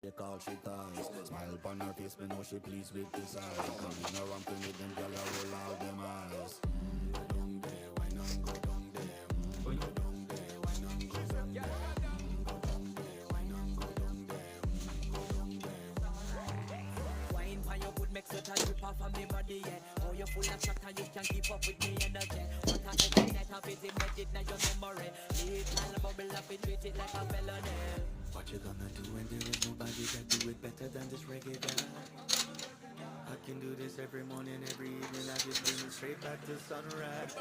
They call she ties. Smile upon her face, me know she pleased with this eyes. Coming around to me, them gyal a roll out them eyes. Go down there, why not go down there? Go down there, why not go down there? Go down there, why not go down there? Go down there. Wine for your good makes it a drip off of me body, yeah. Oh, you're full of shot and you can keep up with me energy. What a every night of it embedded in your memory. Little bubble up it, treat it like a felony. What you gonna do when there is nobody that do it better than this reggae guy? I can do this every morning, every evening. I just bring it straight back to sunrise.